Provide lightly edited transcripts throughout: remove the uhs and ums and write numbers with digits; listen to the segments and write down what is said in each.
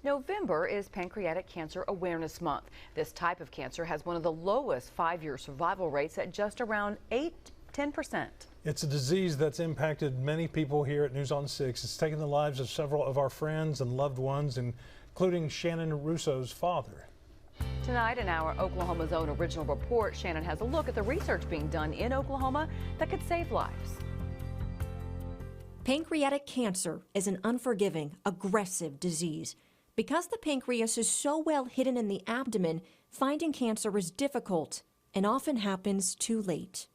November is Pancreatic Cancer Awareness Month. This type of cancer has one of the lowest 5-year survival rates at just around 10%. It's a disease that's impacted many people here at News on 6. It's taken the lives of several of our friends and loved ones, including Shannon Russo's father. Tonight in our Oklahoma's Own original report, Shannon has a look at the research being done in Oklahoma that could save lives. Pancreatic cancer is an unforgiving, aggressive disease. Because the pancreas is so well hidden in the abdomen, finding cancer is difficult and often happens too late.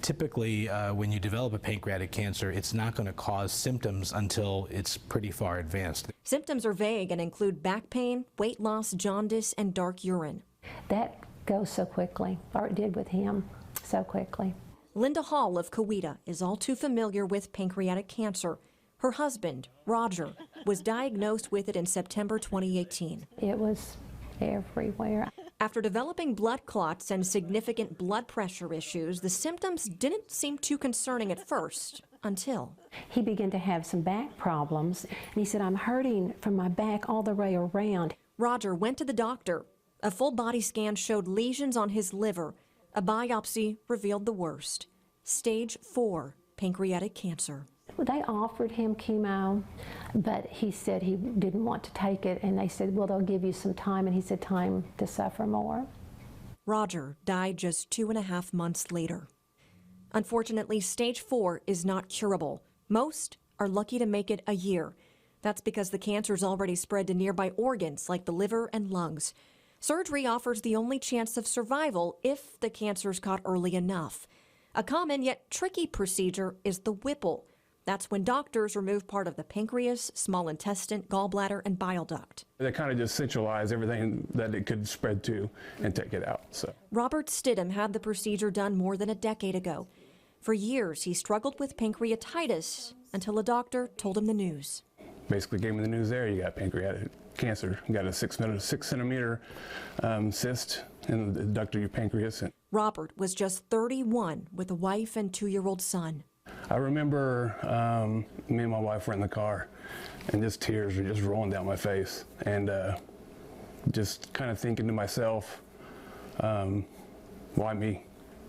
Typically, when you develop a pancreatic cancer, it's not going to cause symptoms until it's pretty far advanced. Symptoms are vague and include back pain, weight loss, jaundice, and dark urine. That goes so quickly, or it did with him so quickly. Linda Hall of Coweta is all too familiar with pancreatic cancer. Her husband, Roger, was diagnosed with it in September 2018. It was everywhere. After developing blood clots and significant blood pressure issues, the symptoms didn't seem too concerning at first, until he began to have some back problems. And he said, "I'm hurting from my back all the way around." Roger went to the doctor. A full body scan showed lesions on his liver. A biopsy revealed the worst, stage 4 pancreatic cancer. They offered him chemo, but he said he didn't want to take it, and they said, well, they'll give you some time, and he said, time to suffer more. Roger died just 2.5 months later. Unfortunately, stage 4 is not curable. Most are lucky to make it a year. That's because the cancer's already spread to nearby organs like the liver and lungs. Surgery offers the only chance of survival if the cancer's caught early enough. A common yet tricky procedure is the Whipple. That's when doctors remove part of the pancreas, small intestine, gallbladder, and bile duct. They kind of just centralize everything that it could spread to and take it out. Robert Stidham had the procedure done more than a decade ago. For years, he struggled with pancreatitis until a doctor told him the news. Basically gave me the news there, you got pancreatic cancer. You got a 6 centimeter cyst in the duct of your pancreas. Robert was just 31 with a wife and 2-year-old son. I remember me and my wife were in the car, and just tears were just rolling down my face, and just kind of thinking to myself, why me?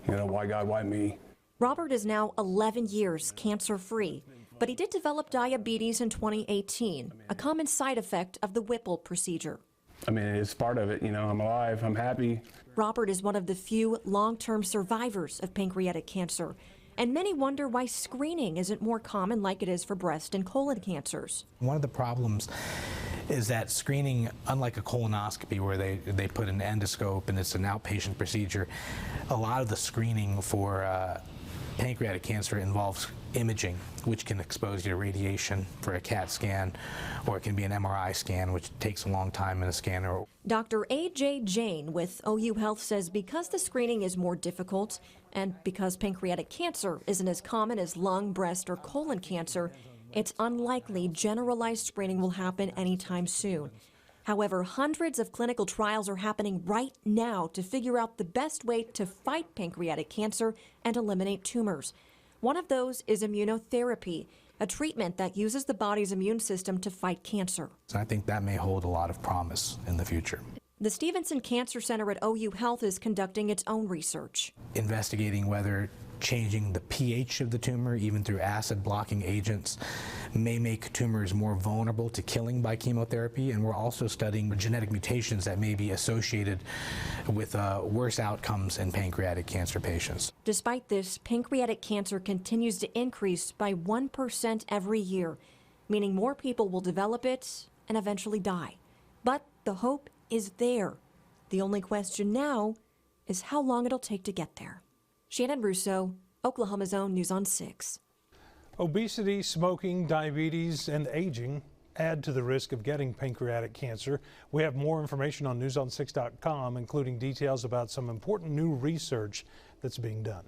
You know, why God, why me? Robert is now 11 years cancer-free, but he did develop diabetes in 2018, a common side effect of the Whipple procedure. I mean, it's part of it, you know, I'm alive, I'm happy. Robert is one of the few long-term survivors of pancreatic cancer. And many wonder why screening isn't more common like it is for breast and colon cancers. One of the problems is that screening, unlike a colonoscopy where they put an endoscope and it's an outpatient procedure, a lot of the screening for pancreatic cancer involves imaging, which can expose you to radiation for a CAT scan, or it can be an MRI scan, which takes a long time in a scanner. Dr. A.J. Jain with OU Health says because the screening is more difficult and because pancreatic cancer isn't as common as lung, breast, or colon cancer, it's unlikely generalized screening will happen anytime soon. However, hundreds of clinical trials are happening right now to figure out the best way to fight pancreatic cancer and eliminate tumors. One of those is immunotherapy, a treatment that uses the body's immune system to fight cancer. I think that may hold a lot of promise in the future. The Stevenson Cancer Center at OU Health is conducting its own research. Investigating whether changing the pH of the tumor, even through acid-blocking agents, may make tumors more vulnerable to killing by chemotherapy. And we're also studying genetic mutations that may be associated with worse outcomes in pancreatic cancer patients. Despite this, pancreatic cancer continues to increase by 1% every year, meaning more people will develop it and eventually die. But the hope is there. The only question now is how long it'll take to get there. Shannon Russo, Oklahoma's Own News on 6. Obesity, smoking, diabetes, and aging add to the risk of getting pancreatic cancer. We have more information on newson6.com, including details about some important new research that's being done.